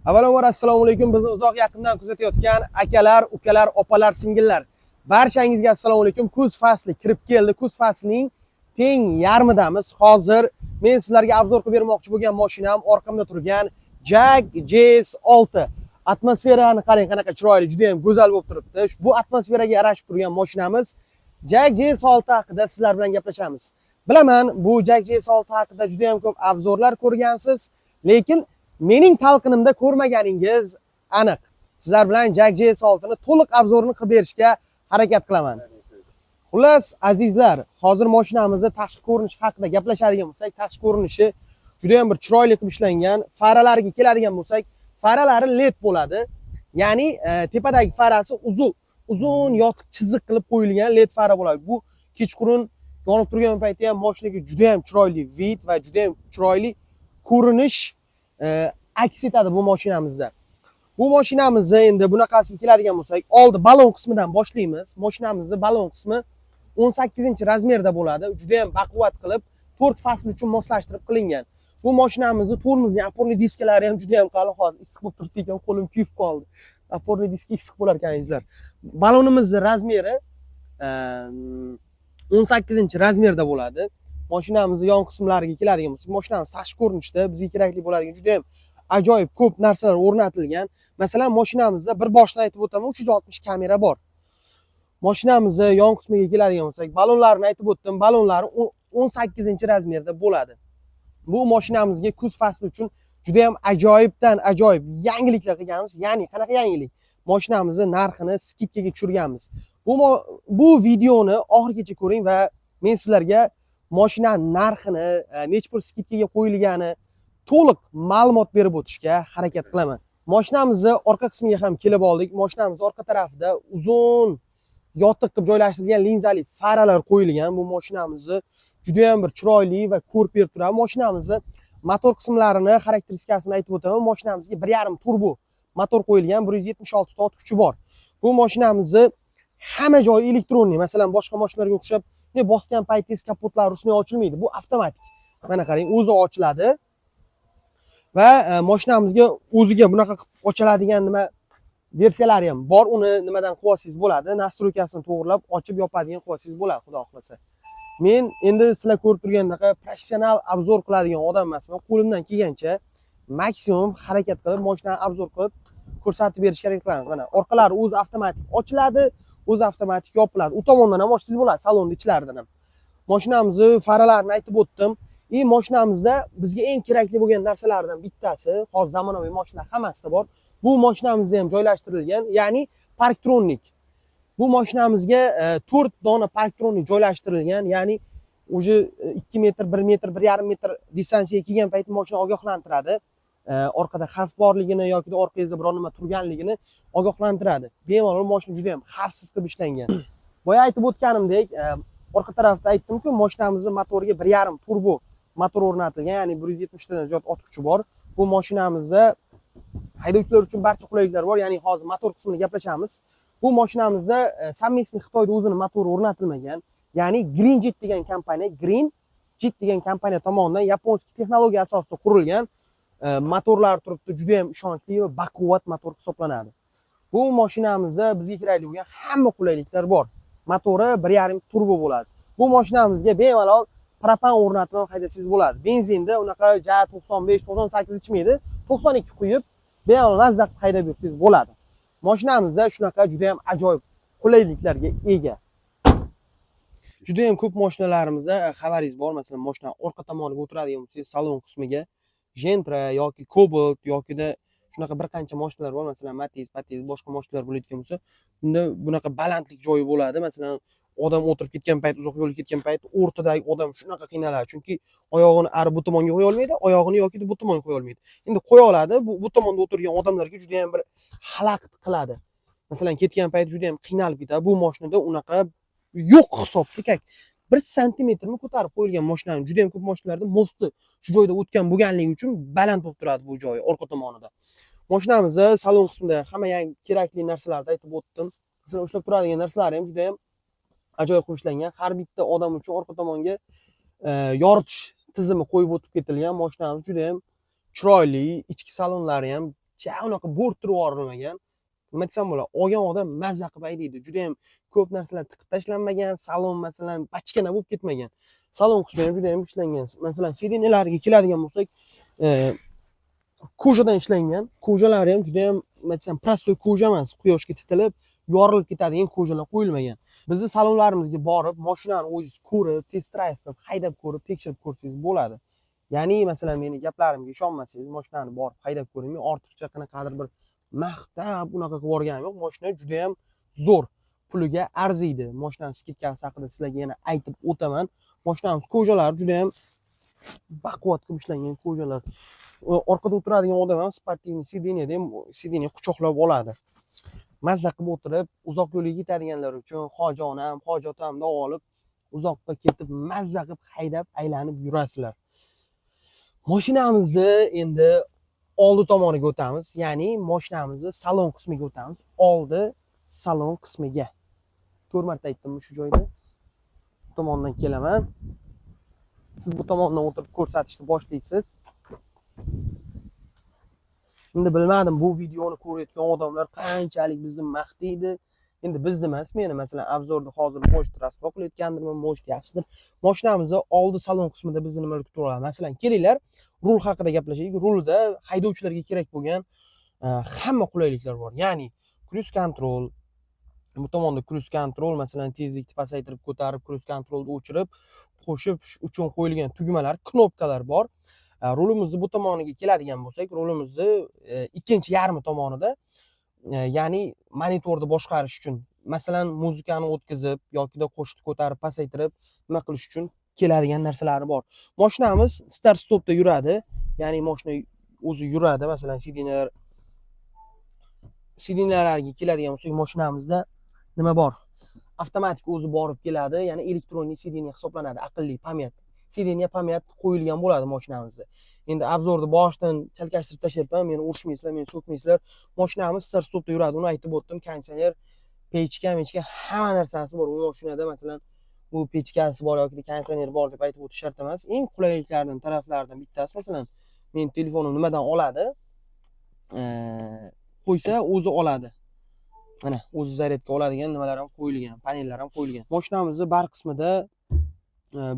Avvalambor assalomu alaykum. Bizni uzoq yaqindan kuzatayotgan akalar, ukalar, opalar, singillar. Barchangizga assalomu alaykum. Kuz fasli kirib keldi. Kuz faslining teng yarmidamiz. Hozir men sizlarga obzor qilib bermoqchi bo'lgan mashinam orqamda turgan Jag JS6. Atmosferani qarang, qanaqa chiroyli, juda ham go'zal bo'lib turibdi. Bu atmosferaga yarashib turgan mashinamiz Jag JS6 haqida sizlar bilan gaplashamiz. Bilaman, bu Jag JS6 haqida juda ham ko'p obzorlar ko'rgansiz, lekin mening talqinimda ko'rmaganingiz aniq. Sizlar bilan Jag JS6 ni to'liq obzorini qilib berishga harakat qilaman. Xullas, azizlar, hozir mashinamizni tashqi ko'rinishi haqida gaplashadigan bo'lsak, tashqi ko'rinishi juda ham bir chiroyli qilib ishlangan. Faralariga keladigan bo'lsak, faralari LED bo'ladi. Ya'ni tepadagi farasi uzun yotiq chiziq qilib qo'yilgan LED fara bo'ladi. Bu kechqurun yonib turgan paytda ham mashinaga juda ham chiroyli vid va juda ham chiroyli ko'rinish aks etadi bu mashinamizda. Bu mashinamizda endi bunaqasiga keladigan bo'lsak, oldi balon qismidan boshlaymiz. Mashinamizning balon qismi 18-razmerda bo'ladi. Juda ham baquvvat qilib, 4 fasl uchun moslashtirib qilingan. Bu mashinamizning tormozning oporniy diskalari ham juda ham qalin, hozir issiq bo'lib turibdi ekan, qo'lim kuyib qoldi. Oporniy diski issiq bo'lar ekan azizlar. Balonimizning razmeri 18-razmerda bo'ladi. Mashinamizning yon qismlariga keladigan bo'lsak, mashinamiz tashqi ko'rinishda bizga kerakli bo'ladigan juda ham ajoyib ko'p narsalar o'rnatilgan. Masalan, mashinamizda bir boshdan aytib o'taman, 360 kamera bor. Mashinamizning yon qismiga keladigan bo'lsak, balonlarni aytib o'tdim. Balonlari 18-razmerda bo'ladi. Bu mashinamizga kuz fasli uchun juda ham ajoyibdan ajoyib yangiliklar qilganmiz. Ya'ni qanaqa yangilik? Mashinamizning narxini skidkaga tushirganmiz. Bu videoni oxirigacha ko'ring va men sizlarga mashina narxini, necha pul skidkaga qo'yilgani to'liq ma'lumot berib o'tishga harakat qilaman. Mashinamizning orqa qismiga ham kelib oldik. Mashinamiz orqa tarafida uzun yotiq qilib joylashtirilgan linzali faralar qo'yilgan. Bu mashinamizni juda ham bir chiroyli va ko'rib berib turadi. Mashinamizning motor qismlarini, xarakteristikasini aytib o'taman. Mashinamizga 1.5 turbo motor qo'yilgan, 176 ta ot kuchi bor. Bu mashinamizni hamma joyi elektronniy. Masalan, boshqa mashinalarga o'xshab, bosgan paytingiz kapotlari shunday ochilmaydi. Bu avtomatik. Mana qarang, o'zi ochiladi. Va mashinamizga o'ziga bunaqa qilib ochiladigan nima versiyalari ham bor. Uni nimadan qilsangiz bo'ladi, nastroykasini to'g'rilab ochib yopadigan qilsangiz bo'ladi, xudo xolasa. Men endi sizlar ko'rib turgandaqa professional obzor qiladigan odam emasman. Qo'limdan kelgancha maksimum harakat qilib, mashinani obzor qilib ko'rsatib berishga harakat qilaman. Mana orqalari o'zi avtomatik ochiladi, o'zi avtomatik yopiladi. U tomondan ham ochsangiz bo'ladi, salonni ichlaridan ham. Mashinamizning faralarini aytib o'tdim. Mashinamizda bizga eng kerakli bo'lgan narsalardan bittasi, hozir zamonaviy mashinalar hammasida bor. Bu mashinamizda ham joylashtirilgan, ya'ni parktronik. Bu mashinamizga 4 dona parktronik joylashtirilgan, ya'ni o'zi 2 metr, 1 metr, 1.5 metr distansiyaga kelgan paytda mashina ogohlantiradi. Orqada xavf borligini yoki orqangizda biror nima turganligini ogohlantiradi. Bemalol mashina juda ham xavfsiz qilib ishlangan. Boya aytib o'tganimdek, orqa tarafda aytdim-ku, mashinamizning motoriga 1.5 turbo motor o'rnatilgan, ya'ni 170 tadan ziyod ot kuchi bor. Bu mashinamizda haydovchilar uchun barcha qulayliklar bor, ya'ni hozir motor qismini gaplashamiz. Bu mashinamizda samimiy Xitoyda o'zini motori o'rnatilmagan, ya'ni Greenjet degan kompaniya tomonidan yaponskiy texnologiya asosida qurilgan motorlar turibdi, juda ham ishonchli va baquvvat motor hisoblanadi. Bu mashinamizda bizga kerakli bo'lgan hamma qulayliklar bor. Motori 1.5 turbo bo'ladi. Bu mashinamizga bemalol propan o'rnatib haydasangiz bo'ladi. Benzinda unaqa 95, 98 ichmaydi. 92 quyib, bemalol lazzat haydab yursangiz bo'ladi. Mashinamizda shunaqa juda ham ajoyib qulayliklarga ega. Juda ham ko'p mashinalarimizda xabaringiz bor, masalan, mashina orqa tomoniga o'tiradigan bo'lsangiz, salon qismiga Gentra yoki Cobalt yokida shunaqa bir qancha mashinalar bor, masalan, Matiz, boshqa mashinalar bo'layotgan bo'lsa, bunda bunaqa balandlik joyi bo'ladi. Masalan, odam o'tirib ketgan payt, uzoq yo'lga ketgan payt o'rtadagi odam shunaqa qiynaladi, chunki oyog'ini ari bu tomonga qo'ya olmaydi, oyog'ini yoki bu tomonga qo'ya olmaydi. Endi qo'ya oladi, bu tomonda o'tirgan odamlarga juda ham bir xalaqit qiladi. Masalan, ketgan payt juda ham qiynalib ketadi. Bu mashinada unaqa yo'q hisobda, 1 santimetrmi ko'tarib qo'yilgan mashinaning juda ham ko'p mashinalarda mosti shu joyda o'tgan bo'lganligi uchun baland bo'lib turadi bu joyi orqa tomonida. Mashinamizda salon qismida hamma yangi kerakli narsalarni aytib o'tdim. Masalan, ushlab turadigan narsalar ham juda ham ajoyib qilib ishlangan. Har bitta odam uchun orqa tomonga yoritish tizimi qo'yib o'tib ketilgan. Mashinamiz juda ham chiroyli, ichki salonlari ham ja unaqa bo'rttirib yuborilmagan. Nima desam bo'ladi, olgan odam mazza qilib haydaydi. Juda ham ko'p narsalar tiqib tashlanmagan, salon masalan bachkana bo'lib ketmagan. Salon qismi ham juda ham ishlangan. Masalan, sidinyalarga keladigan bo'lsak, kojadan ishlangan. Kojalari ham juda ham masalan prostoy koja emas, quyoshga titilib, yorilib ketadigan kojalar qo'yilmagan. Bizni salonlarimizga borib, mashinani o'zingiz ko'rib, test drive qilib, haydab ko'rib, tekshirib ko'rsangiz bo'ladi. Ya'ni masalan meni gaplarimga ishonmasangiz, mashinani borib haydab ko'ring. Men ortiqcha qanaqadir bir maqtab bunaqa qilib yuborganim yo'q. Mashina juda ham zo'r, puliga arziydi. Mashinani skidkasi haqida sizlarga yana aytib o'taman. Mashinamiz kojalari juda ham baquvvat qilib ishlangan kojalar. Orqada o'tiradigan odam ham sportivniy sidiniyada ham sidiniya quchoqlab oladi. Mazza qilib o'tirib, uzoq yo'lga ketadiganlar uchun hojonam, hojatamni olib, uzoqqa ketib mazza qilib haydab, aylanib yurasizlar. Mashinamizni endi oldi tomoniga o'tamiz, ya'ni mashinamizni salon qismiga o'tamiz. Oldi salon qismiga. 4 marta aytdim shu joyda. Bu tomondan kelaman. Siz bu tomondan o'tirib ko'rsatishni boshlaysiz. Endi bilmadim bu videoni ko'rayotgan odamlar qanchalik bizni maqtaydi. Endi bizni emas, meni masalan obzorda hozir mo'sh transport qilayotgandirman, mo'sh yaxshidir. Mashinamizni oldi salon qismida bizni nimalar kutib oladi? Masalan, kelinglar, rul haqida gaplashaylik. Rulda haydovchilarga kerak bo'lgan hamma qulayliklar bor. Ya'ni cruise control, bu tomonda cruise control, masalan, tezlikni pasaytirib, ko'tarib, cruise controlni o'chirib, qo'shib uchun qo'yilgan tugmalar, knopkalar bor. Rulimizni bu tomoniga keladigan bo'lsak, rulimizni ikkinchi yarmi tomonida, ya'ni monitorni boshqarish uchun, masalan, muzikani o'tkazib yoki qo'shiqni ko'tarib, pasaytirib, nima qilish uchun keladigan narsalari bor. Mashinamiz start stopda yuradi, ya'ni mashina o'zi yuradi. Masalan, sidinyalarga keladigan bo'lsak, mashinamizda nima bor? Avtomatik o'zi borib keladi, ya'ni elektronniy sidinya hisoblanadi, aqlli pamyat. Sidinya pamyat qo'yilgan bo'ladi mashinamizda. Endi obzorni boshidan chalkashtirib tashlayapman, meni urishmaysizlar, meni so'kmaysizlar. Mashinamiz start stopda yuradi, uni aytib o'tdim. Konditsioner, pechka hamma narsasi bor. Bu mashinada masalan bu pechkasi bor yoki konditsioner bor deb aytib o'tish shart emas. Eng qulayliklardan taraflaridan bittasi masalan men telefonim nimadan oladi? Qo'ysa o'zi oladi. Mana o'zi zaryadga oladigan nimalar ham qo'yilgan, panellar ham qo'yilgan. Mashinamizning bar qismida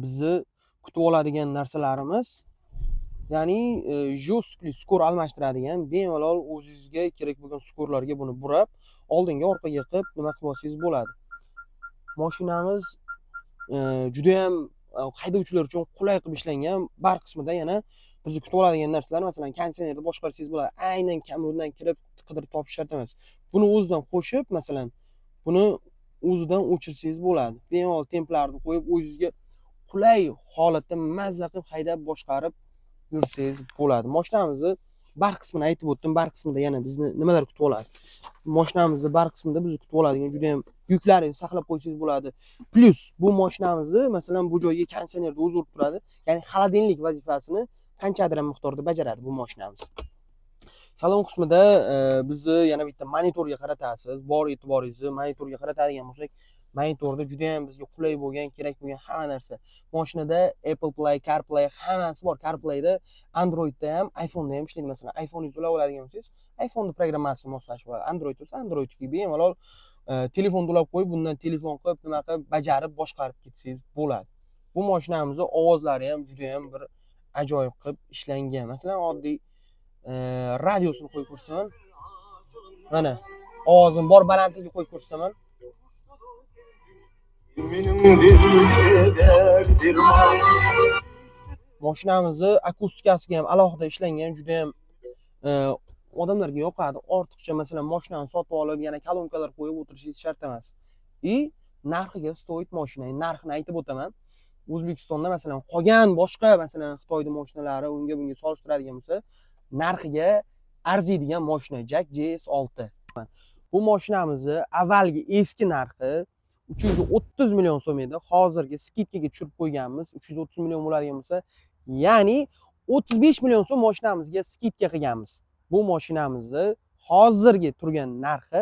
bizni kutib oladigan narsalarimiz, ya'ni jo'stlik skor almashtiradigan, bemalol o'zingizga kerak bo'lgan skorlarga buni burab, oldinga orqaga qilib nima qilib olsangiz bo'ladi. Mashinamiz juda ham haydovchilar uchun qulay qilib ishlangan. Bar qismida yana bizni kutib oladigan narsalar, masalan, konditsionerni boshqarsangiz bo'ladi. Aynan kameradan kirib qidirib topish shart emas. Buni o'zidan qo'shib, masalan, buni o'zidan o'chirsangiz bo'ladi. Bemalol templarni qo'yib, o'zingizga qulay holatda mazza qilib haydab boshqarib yursangiz bo'ladi. Mashinamizni bar qismini aytib o'tdim. Bar qismida yana bizni nimalar kutib oladi? Mashinamizni bar qismida bizni kutib oladigan juda ham yuklaringizni saqlab qo'ysangiz bo'ladi. Plus bu mashinamizni masalan bu joyga konditsionerni o'zi urib turadi. Ya'ni xolodilnik vazifasini qanchadir miqdorda bajaradi bu mashinamiz. Salon qismida bizni yana bitta monitorga qaratasiz. Bor e'tiboringizni monitorga qaratadigan bo'lsak, monitorda juda ham bizga qulay bo'lgan, kerak bo'lgan hamma narsa. Mashinada Apple Play, CarPlay hammasi bor. CarPlayda Androidda ham, iPhone'da ham ishlaydi. Masalan, iPhone'ingizni ulab oladigan bo'lsangiz, iPhone'ning programmasiga moslashib bo'ladi. Android bo'lsa, Androidga bemalol telefonni ulab qo'yib, bundan telefon qilib, nima qilib, bajarib, boshqarib ketsangiz bo'ladi. Bu mashinamizning ovozlari ham juda ham bir ajoyib qilib ishlangan. Masalan, oddiy radiosini qo'yib ko'rsaman. Mana, ovozim bor balandligiga qo'yib ko'rsaman. Mashinamizni akustikasiga ham alohida ishlangan, juda ham odamlarga yoqadi. Ortiqcha masalan mashinani sotib olib, yana kolonkalar qo'yib o'tirishingiz shart emas. Narxiga stoyt mashina. Narxini aytib o'taman. O'zbekistonda masalan qolgan boshqa masalan Xitoyning mashinalari unga bunga solishtiradigan bo'lsa, narxiga arziydigan mashina Jack JS6. Bu mashinamizni avvalgi eski narxi 330 million so'm edi. Hozirgi skidkaga tushirib qo'yganmiz. 330 million bo'ladigan bo'lsa, ya'ni 35 million so'm mashinamizga skidka qilganmiz. Bu mashinamizni hozirgi turgan narxi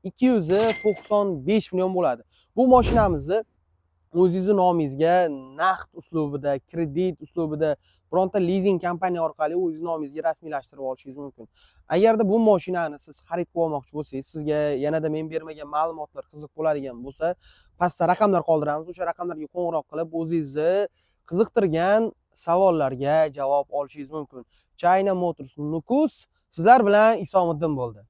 295 million bo'ladi. Bu mashinamizni o'zingizni nomingizga naqd uslubida, kredit uslubida bironta lizing kompaniya orqali o'zingiz nomingizga rasmiylashtirib olishingiz mumkin. Agarda bu mashinani siz xarid qilib olmoqchi bo'lsangiz, sizga yanada men bermagan ma'lumotlar qiziq bo'ladigan bo'lsa, pastda raqamlar qoldiramiz. O'sha raqamlarga qo'ng'iroq qilib, o'zingizni qiziqtirgan savollarga javob olishingiz mumkin. China Motors Nukus sizlar bilan Isomiddin bo'ldi.